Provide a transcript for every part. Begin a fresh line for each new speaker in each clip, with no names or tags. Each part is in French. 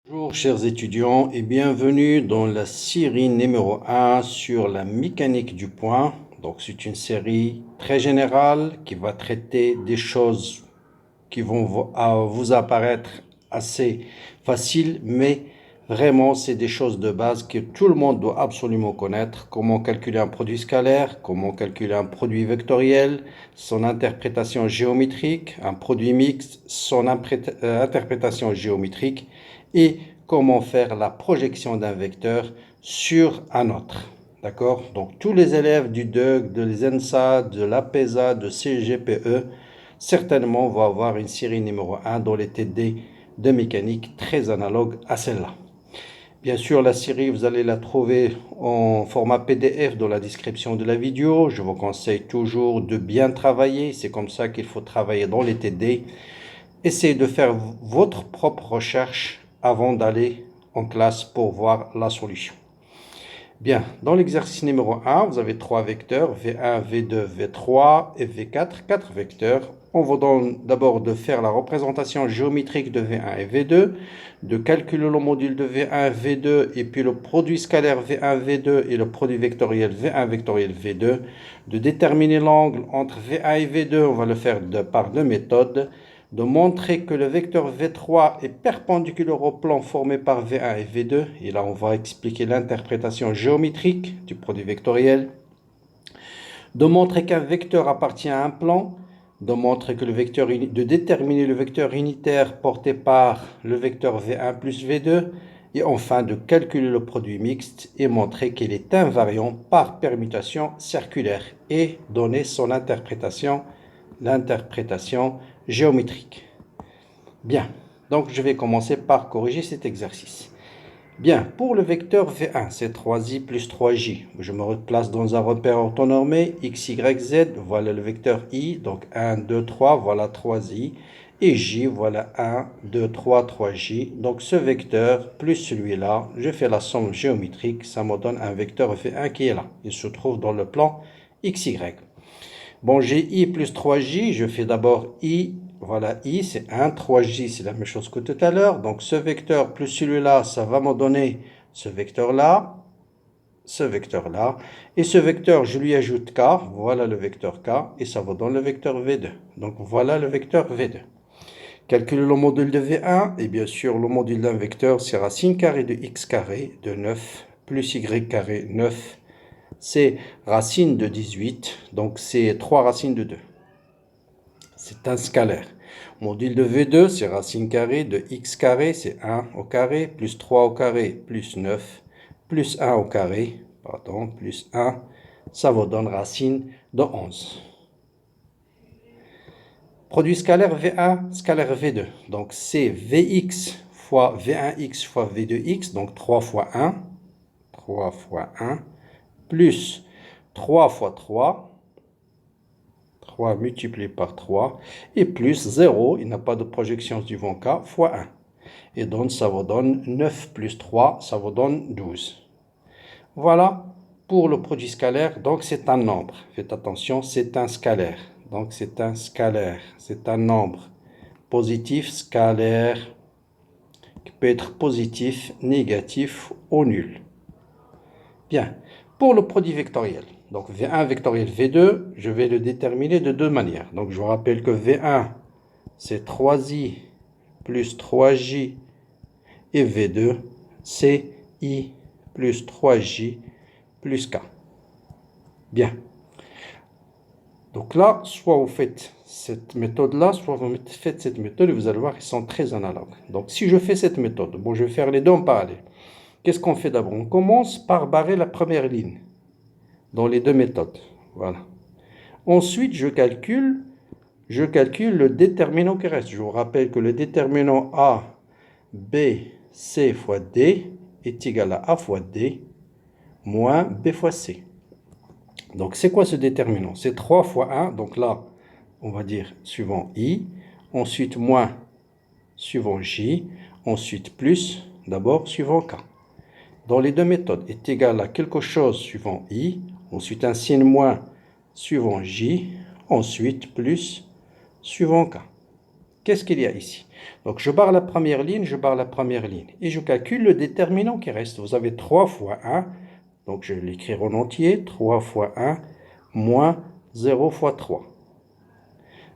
Bonjour chers étudiants et bienvenue dans la série numéro 1 sur la mécanique du point. Donc c'est une série très générale qui va traiter des choses qui vont vous apparaître assez faciles, mais vraiment c'est des choses de base que tout le monde doit absolument connaître. Comment calculer un produit scalaire, comment calculer un produit vectoriel, son interprétation géométrique, un produit mixte, son interprétation géométrique, et comment faire la projection d'un vecteur sur un autre. D'accord? Donc tous les élèves du DUG, de l'ENSA, de l'APESA, de CGPE, certainement vont avoir une série numéro 1 dans les TD de mécanique très analogue à celle-là. Bien sûr, la série, vous allez la trouver en format PDF dans la description de la vidéo. Je vous conseille toujours de bien travailler. C'est comme ça qu'il faut travailler dans les TD. Essayez de faire votre propre recherche avant d'aller en classe pour voir la solution. Bien, dans l'exercice numéro 1, vous avez 3 vecteurs, V1, V2, V3 et V4, 4 vecteurs. On vous donne d'abord de faire la représentation géométrique de V1 et V2, de calculer le module de V1, V2 et puis le produit scalaire V1, V2 et le produit vectoriel V1, vectoriel V2, de déterminer l'angle entre V1 et V2, on va le faire par deux méthodes, de montrer que le vecteur V3 est perpendiculaire au plan formé par V1 et V2. Et là, on va expliquer l'interprétation géométrique du produit vectoriel. De montrer qu'un vecteur appartient à un plan. De montrer que de déterminer le vecteur unitaire porté par le vecteur V1 plus V2. Et enfin, de calculer le produit mixte et montrer qu'il est invariant par permutation circulaire et donner son interprétation, l'interprétation géométrique. Bien, donc je vais commencer par corriger cet exercice. Bien, pour le vecteur V1, c'est 3i plus 3j. Je me replace dans un repère orthonormé, x, y, z, voilà le vecteur i, donc 1, 2, 3, voilà 3i, et j, voilà 1, 2, 3, 3j. Donc ce vecteur plus celui-là, je fais la somme géométrique, ça me donne un vecteur V1 qui est là. Il se trouve dans le plan xy. Bon, j'ai i plus 3j, je fais d'abord i, voilà i, c'est 1, 3j, c'est la même chose que tout à l'heure. Donc ce vecteur plus celui-là, ça va me donner ce vecteur-là, et ce vecteur, je lui ajoute k, voilà le vecteur k, et ça va donner le vecteur v2. Donc voilà le vecteur v2. Calculer le module de v1, et bien sûr le module d'un vecteur, c'est racine carrée de x carré de 9, plus y carré 9, c'est racine de 18, donc c'est 3 racines de 2. C'est un scalaire. Module de V2, c'est racine carrée de x carré, c'est 1 au carré, plus 3 au carré, plus 9, plus 1 au carré, pardon, plus 1, ça vous donne racine de 11. Produit scalaire V1, scalaire V2. Donc c'est Vx fois V1x fois V2x, donc 3 fois 1, 3 fois 1, plus 3 fois 3, 3 multiplié par 3, et plus 0, il n'a pas de projection suivant k, fois 1. Et donc ça vous donne 9 plus 3, ça vous donne 12. Voilà pour le produit scalaire, donc c'est un nombre. Faites attention, c'est un scalaire. Donc c'est un scalaire, c'est un nombre positif, scalaire, qui peut être positif, négatif ou nul. Bien, pour le produit vectoriel. Donc V1 vectoriel V2, je vais le déterminer de deux manières. Donc je vous rappelle que V1, c'est 3i plus 3j, et V2, c'est i plus 3j plus k. Bien. Donc là, soit vous faites cette méthode-là, soit vous faites cette méthode, et vous allez voir qu'ils sont très analogues. Donc si je fais cette méthode, bon, je vais faire les deux en parallèle. Qu'est-ce qu'on fait d'abord? On commence par barrer la première ligne dans les deux méthodes. Voilà. Ensuite, je calcule le déterminant qui reste. Je vous rappelle que le déterminant A, B, C fois D est égal à A fois D moins B fois C. Donc, c'est quoi ce déterminant? C'est 3 fois 1. Donc là, on va dire suivant I. Ensuite, moins suivant J. Ensuite, plus, d'abord, suivant K. Dans les deux méthodes, est égal à quelque chose suivant I. Ensuite, un signe moins suivant J. Ensuite, plus suivant K. qu'est-ce qu'il y a ici? Donc, je barre la première ligne, je barre la première ligne. Et je calcule le déterminant qui reste. Vous avez 3 fois 1. Donc, je vais l'écrire en entier. 3 fois 1 moins 0 fois 3.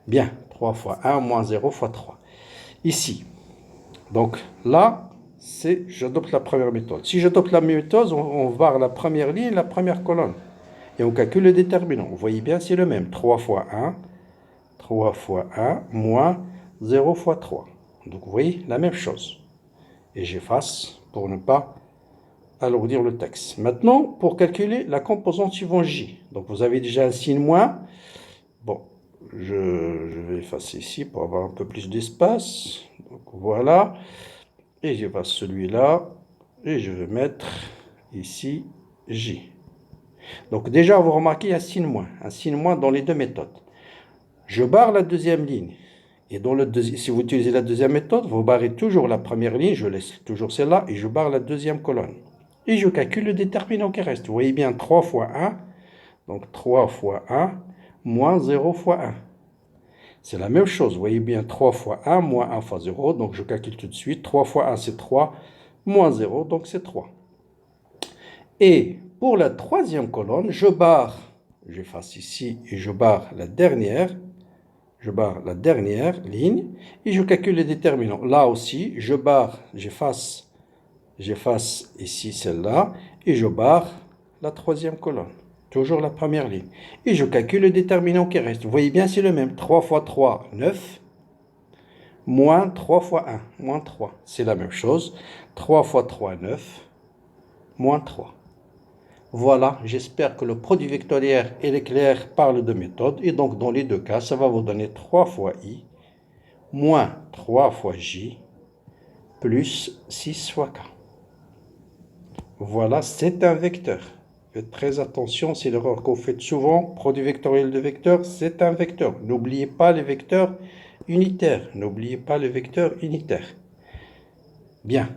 Bien, 3 fois 1 moins 0 fois 3. Ici. Donc, là, j'adopte la première méthode. Si j'adopte la méthode, on barre la première ligne, la première colonne. Et on calcule le déterminant. Vous voyez bien, c'est le même. 3 fois 1. 3 fois 1 moins 0 fois 3. Donc, vous voyez, la même chose. Et j'efface pour ne pas alourdir le texte. Maintenant, pour calculer la composante suivante J. Donc, vous avez déjà un signe moins. Bon, je vais effacer ici pour avoir un peu plus d'espace. Donc, voilà. Et j'efface celui-là. Et je vais mettre ici J. Donc, déjà, vous remarquez un signe moins dans les deux méthodes. Je barre la deuxième ligne. Et si vous utilisez la deuxième méthode, vous barrez toujours la première ligne, je laisse toujours celle-là, et je barre la deuxième colonne. Et je calcule le déterminant qui reste. Vous voyez bien 3 fois 1, donc 3 fois 1, moins 0 fois 1. C'est la même chose, vous voyez bien 3 fois 1, moins 1 fois 0, donc je calcule tout de suite. 3 fois 1, c'est 3, moins 0, donc c'est 3. Et pour la troisième colonne, j'efface ici, et je barre la dernière. Je barre la dernière ligne et je calcule les déterminants. Là aussi, j'efface ici celle-là et je barre la troisième colonne. Toujours la première ligne. Et je calcule le déterminant qui reste. Vous voyez bien, c'est le même. 3 fois 3, 9. Moins 3 fois 1, moins 3. C'est la même chose. 3 fois 3, 9. Moins 3. Voilà, j'espère que le produit vectoriel et l'éclair parlent de méthode. Et donc, dans les deux cas, ça va vous donner 3 fois i moins 3 fois j plus 6 fois k. Voilà, c'est un vecteur. Faites très attention, c'est l'erreur qu'on fait souvent. Produit vectoriel de vecteurs, c'est un vecteur. N'oubliez pas les vecteurs unitaires. N'oubliez pas les vecteurs unitaires. Bien.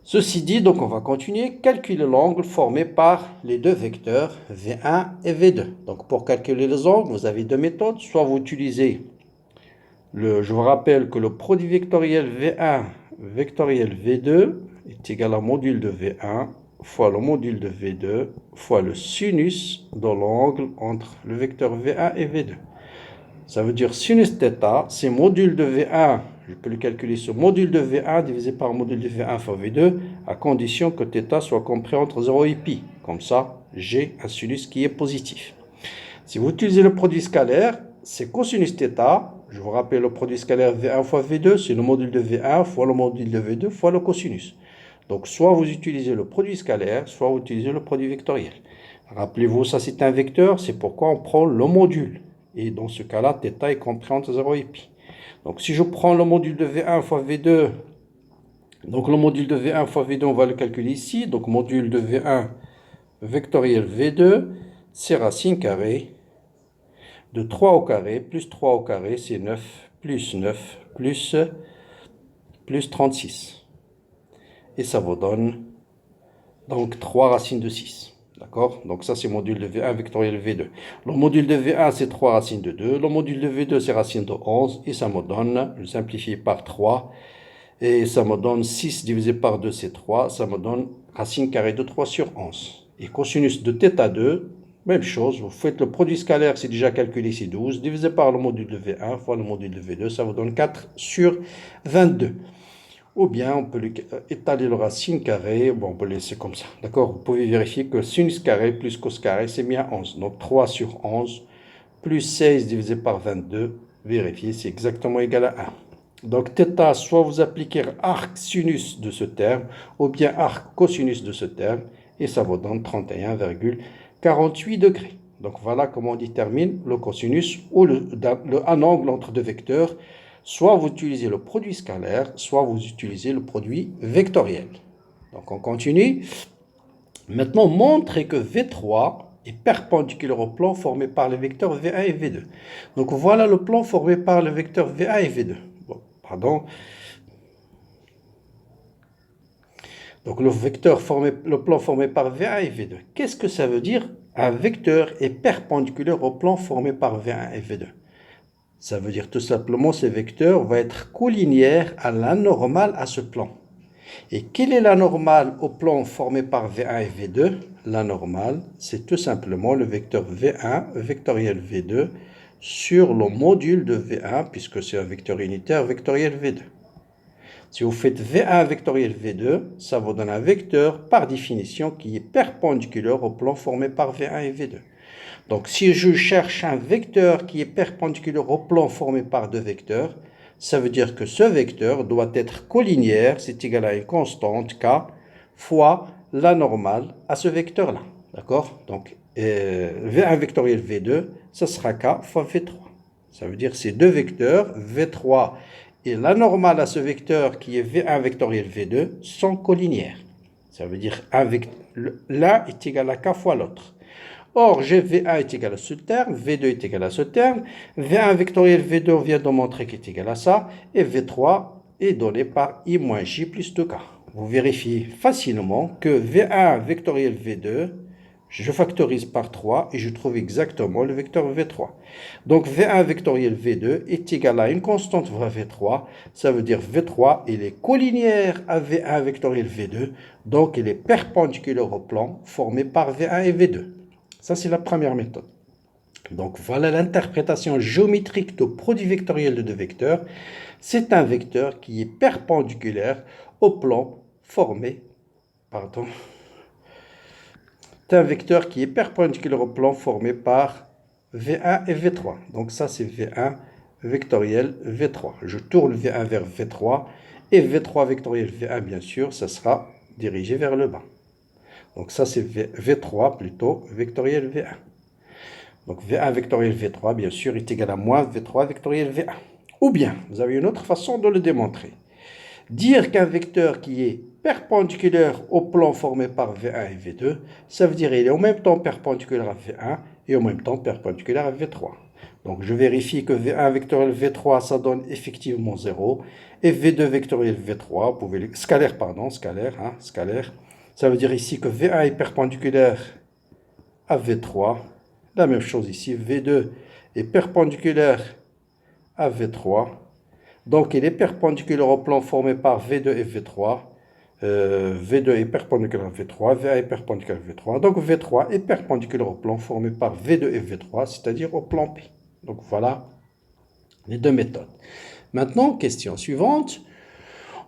Ceci dit, donc on va continuer. Calculer l'angle formé par les deux vecteurs V1 et V2. Donc pour calculer les angles, vous avez deux méthodes. Soit vous utilisez je vous rappelle que le produit vectoriel V1 vectoriel V2 est égal à module de V1 fois le module de V2 fois le sinus de l'angle entre le vecteur V1 et V2. Ça veut dire sinus θ, c'est module de V1. Je peux le calculer sur module de V1 divisé par module de V1 fois V2, à condition que θ soit compris entre 0 et pi. Comme ça, j'ai un sinus qui est positif. Si vous utilisez le produit scalaire, c'est cosinus θ. Je vous rappelle le produit scalaire V1 fois V2, c'est le module de V1 fois le module de V2 fois le cosinus. Donc, soit vous utilisez le produit scalaire, soit vous utilisez le produit vectoriel. Rappelez-vous, ça c'est un vecteur, c'est pourquoi on prend le module. Et dans ce cas-là, θ est compris entre 0 et pi. Donc, si je prends le module de V1 fois V2, donc le module de V1 fois V2, on va le calculer ici. Donc, module de V1 vectoriel V2, c'est racine carrée de 3 au carré, plus 3 au carré, c'est 9, plus 36. Et ça vous donne donc 3 racines de 6. D'accord? Donc ça, c'est module de V1 vectoriel V2. Le module de V1, c'est 3 racines de 2. Le module de V2, c'est racine de 11. Et ça me donne, je simplifie par 3. Et ça me donne 6 divisé par 2, c'est 3. Ça me donne racine carrée de 3 sur 11. Et cosinus de θ2, même chose. Vous faites le produit scalaire, c'est déjà calculé, c'est 12. Divisé par le module de V1 fois le module de V2, ça vous donne 4 sur 22. Ou bien on peut étaler le racine carré, bon on peut laisser comme ça, d'accord? Vous pouvez vérifier que sinus carré plus cos carré c'est bien 11, donc 3 sur 11 plus 16 divisé par 22, vérifiez, c'est exactement égal à 1. Donc θ, soit vous appliquez arc sinus de ce terme, ou bien arc cosinus de ce terme, et ça vous donne 31,48 degrés. Donc voilà comment on détermine le cosinus ou un angle entre deux vecteurs. Soit vous utilisez le produit scalaire, soit vous utilisez le produit vectoriel. Donc on continue. Maintenant, montrez que V3 est perpendiculaire au plan formé par les vecteurs V1 et V2. Donc voilà le plan formé par le vecteur V1 et V2. Bon, pardon. Donc le plan formé par V1 et V2. Qu'est-ce que ça veut dire? Un vecteur est perpendiculaire au plan formé par V1 et V2. Ça veut dire tout simplement ce vecteur va être collinéaire à la normale à ce plan. Et quelle est la normale au plan formé par V1 et V2? La normale, c'est tout simplement le vecteur V1 vectoriel V2 sur le module de V1, puisque c'est un vecteur unitaire vectoriel V2. Si vous faites V1 vectoriel V2, ça vous donne un vecteur par définition qui est perpendiculaire au plan formé par V1 et V2. Donc si je cherche un vecteur qui est perpendiculaire au plan formé par deux vecteurs, ça veut dire que ce vecteur doit être collinéaire, c'est égal à une constante k fois la normale à ce vecteur-là. D'accord? Donc V1 vectoriel V2, ça sera k fois V3. Ça veut dire que ces deux vecteurs, V3 et la normale à ce vecteur qui est V1 vectoriel V2, sont collinéaires. Ça veut dire l'un est égal à k fois l'autre. Or, V1 est égal à ce terme, V2 est égal à ce terme, V1 vectoriel V2, on vient de montrer qu'il est égal à ça, et V3 est donné par I moins J plus 2K. Vous vérifiez facilement que V1 vectoriel V2, je factorise par 3 et je trouve exactement le vecteur V3. Donc V1 vectoriel V2 est égal à une constante fois V3, ça veut dire V3, il est collinéaire à V1 vectoriel V2, donc il est perpendiculaire au plan formé par V1 et V2. Ça, c'est la première méthode. Donc, voilà l'interprétation géométrique de produit vectoriel de deux vecteurs. C'est un vecteur qui est perpendiculaire au plan formé, pardon. C'est un vecteur qui est perpendiculaire au plan formé par V1 et V3. Donc, ça, c'est V1 vectoriel V3. Je tourne V1 vers V3 et V3 vectoriel V1, bien sûr, ça sera dirigé vers le bas. Donc ça, c'est V3 plutôt vectoriel V1. Donc V1 vectoriel V3, bien sûr, est égal à moins V3 vectoriel V1. Ou bien, vous avez une autre façon de le démontrer. Dire qu'un vecteur qui est perpendiculaire au plan formé par V1 et V2, ça veut dire qu'il est en même temps perpendiculaire à V1 et en même temps perpendiculaire à V3. Donc je vérifie que V1 vectoriel V3, ça donne effectivement 0. Et V2 vectoriel V3, vous pouvez scalaire, scalaire. Ça veut dire ici que V1 est perpendiculaire à V3. La même chose ici, V2 est perpendiculaire à V3. Donc il est perpendiculaire au plan formé par V2 et V3. V2 est perpendiculaire à V3, V1 est perpendiculaire à V3. Donc V3 est perpendiculaire au plan formé par V2 et V3, c'est-à-dire au plan P. Donc voilà les deux méthodes. Maintenant, question suivante.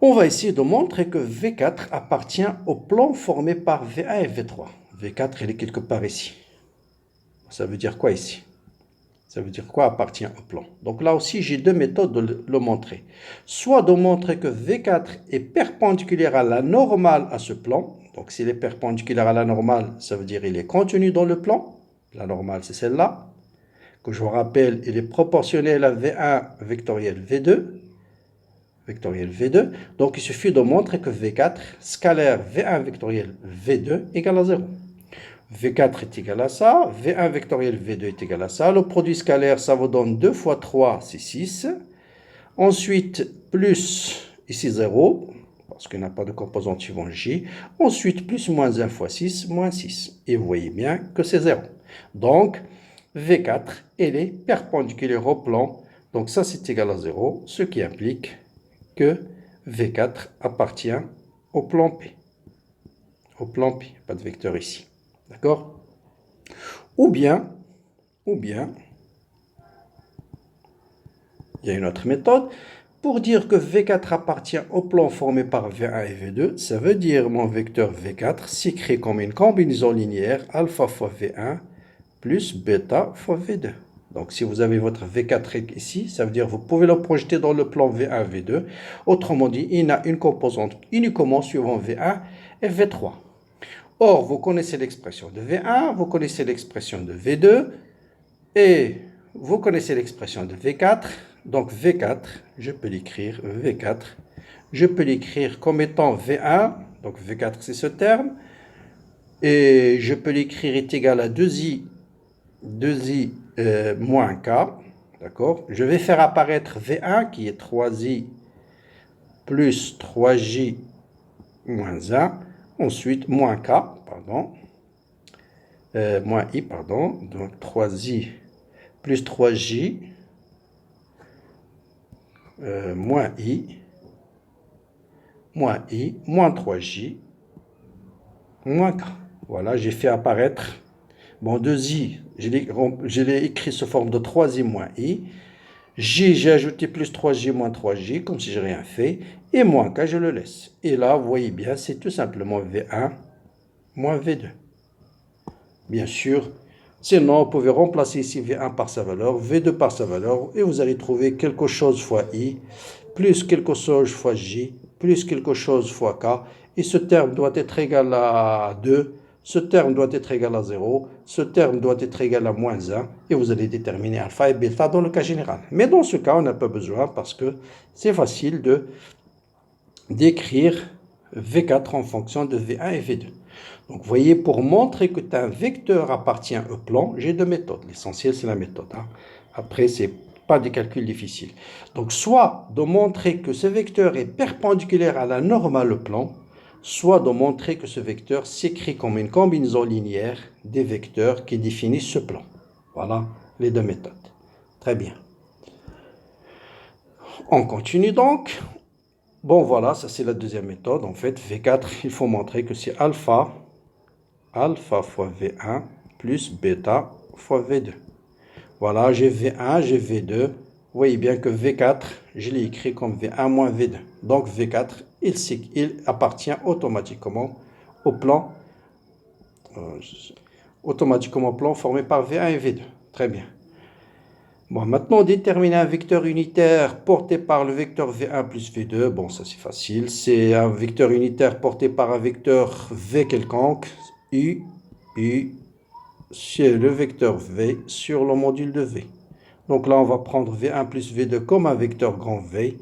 On va essayer de montrer que V4 appartient au plan formé par V1 et V3. V4, il est quelque part ici. Ça veut dire quoi ici? Ça veut dire quoi appartient au plan? Donc là aussi, j'ai deux méthodes de le montrer. Soit de montrer que V4 est perpendiculaire à la normale à ce plan. Donc s'il est perpendiculaire à la normale, ça veut dire qu'il est contenu dans le plan. La normale, c'est celle-là. Que je vous rappelle, il est proportionnel à V1 vectoriel V2. Vectoriel V2. Donc, il suffit de montrer que V4, scalaire V1 vectoriel V2 égale à 0. V4 est égal à ça. V1 vectoriel V2 est égal à ça. Le produit scalaire, ça vous donne 2 fois 3, c'est 6. Ensuite, plus, ici 0, parce qu'il n'y a pas de composante suivant J. Ensuite, plus moins 1 fois 6, moins 6. Et vous voyez bien que c'est 0. Donc, V4, elle est perpendiculaire au plan. Donc, ça, c'est égal à 0, ce qui implique que V4 appartient au plan P. Au plan P, pas de vecteur ici. D'accord? Ou bien, il y a une autre méthode. Pour dire que V4 appartient au plan formé par V1 et V2, ça veut dire mon vecteur V4 s'écrit comme une combinaison linéaire alpha fois V1 plus bêta fois V2. Donc, si vous avez votre V4 ici, ça veut dire que vous pouvez le projeter dans le plan V1, V2. Autrement dit, il a une composante uniquement suivant V1 et V3. Or, vous connaissez l'expression de V1, vous connaissez l'expression de V2, et vous connaissez l'expression de V4. Donc, V4, je peux l'écrire V4. Je peux l'écrire comme étant V1. Donc, V4, c'est ce terme. Et je peux l'écrire est égal à 2i moins k, d'accord? Je vais faire apparaître V1 qui est 3i plus 3j moins 1, ensuite moins k, pardon, moins i, pardon, donc 3i plus 3j moins I, moins 3J, moins K. Voilà, j'ai fait apparaître, bon, 2I, je l'ai écrit sous forme de 3I moins I. J, j'ai ajouté plus 3J moins 3J, comme si j'ai rien fait. Et moins K, je le laisse. Et là, vous voyez bien, c'est tout simplement V1 moins V2. Bien sûr, sinon, vous pouvez remplacer ici V1 par sa valeur, V2 par sa valeur, et vous allez trouver quelque chose fois I, plus quelque chose fois J, plus quelque chose fois K, et ce terme doit être égal à 2, ce terme doit être égal à 0, ce terme doit être égal à moins 1, et vous allez déterminer alpha et bêta dans le cas général. Mais dans ce cas, on n'a pas besoin parce que c'est facile d'écrire V4 en fonction de V1 et V2. Donc, vous voyez, pour montrer que un vecteur appartient au plan, j'ai deux méthodes. L'essentiel, c'est la méthode. Après, ce n'est pas des calculs difficiles. Donc, soit de montrer que ce vecteur est perpendiculaire à la normale plan, soit de montrer que ce vecteur s'écrit comme une combinaison linéaire des vecteurs qui définissent ce plan. Voilà les deux méthodes. Très bien. On continue donc. Bon, voilà, ça c'est la deuxième méthode. En fait, V4, il faut montrer que c'est alpha fois V1 plus bêta fois V2. Voilà, j'ai V1, j'ai V2. Vous voyez bien que V4, je l'ai écrit comme V1 moins V2. Donc V4, il appartient automatiquement au plan, formé par V1 et V2. Très bien. Bon, maintenant, déterminer un vecteur unitaire porté par le vecteur V1 plus V2. Bon, ça c'est facile. C'est un vecteur unitaire porté par un vecteur V quelconque. U, c'est le vecteur V sur le module de V. Donc là, on va prendre V1 plus V2 comme un vecteur grand V.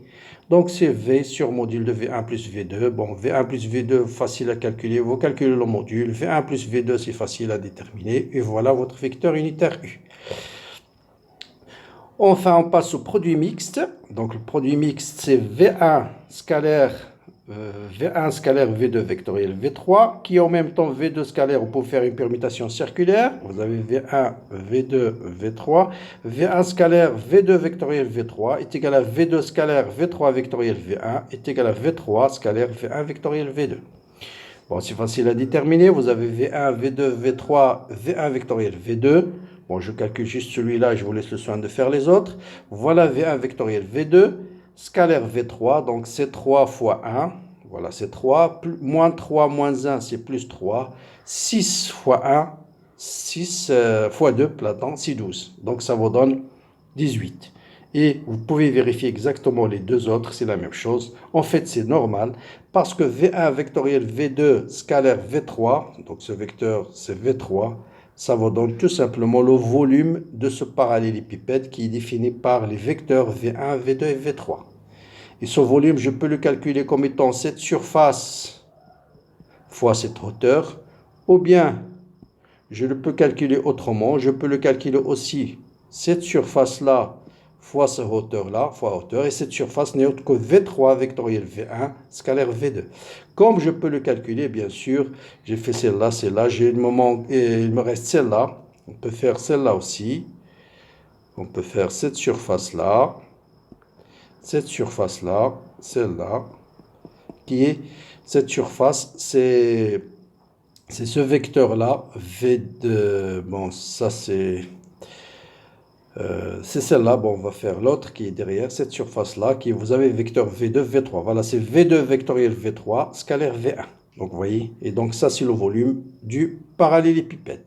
Donc c'est V sur module de V1 plus V2. Bon, V1 plus V2, facile à calculer. Vous calculez le module. V1 plus V2, c'est facile à déterminer. Et voilà votre vecteur unitaire U. Enfin, on passe au produit mixte. Donc le produit mixte, c'est V1 scalaire V2 vectoriel V3, qui est en même temps V2 scalaire. On peut faire une permutation circulaire. Vous avez V1, V2, V3. V1 scalaire V2 vectoriel V3 est égal à V2 scalaire V3 vectoriel V1 est égal à V3 scalaire V1 vectoriel V2. Bon, c'est facile à déterminer. Vous avez V1, V2, V3, V1 vectoriel V2. Bon, je calcule juste celui-là et je vous laisse le soin de faire les autres. Voilà V1 vectoriel V2, scalaire V3, donc c'est 3 fois 1. Voilà, c'est 3. Moins 3 moins 1, c'est plus 3. 6 fois 1, 6 fois 2, pardon, c'est 12. Donc ça vous donne 18. Et vous pouvez vérifier exactement les deux autres, c'est la même chose. En fait, c'est normal parce que V1 vectoriel V2 scalaire V3, donc ce vecteur c'est V3, ça vous donne tout simplement le volume de ce parallélépipède qui est défini par les vecteurs V1, V2 et V3. Et ce volume, je peux le calculer comme étant cette surface fois cette hauteur, ou bien je le peux calculer autrement, je peux le calculer aussi cette surface-là fois cette hauteur-là, fois hauteur, et cette surface n'est autre que V3 vectoriel V1 scalaire V2. Comme je peux le calculer, bien sûr, j'ai fait celle-là, il me reste celle-là, on peut faire celle-là aussi, on peut faire cette surface-là, celle-là, qui est cette surface, c'est ce vecteur-là, V2, bon, ça c'est celle-là, bon, on va faire l'autre qui est derrière, cette surface-là, qui vous avez vecteur V2, V3. Voilà, c'est V2 vectoriel V3, scalaire V1. Donc, vous voyez, et donc ça, c'est le volume du parallélépipède.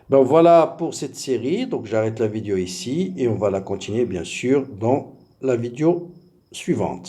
Ben voilà pour cette série, donc j'arrête la vidéo ici, et on va la continuer, bien sûr, dans la vidéo suivante.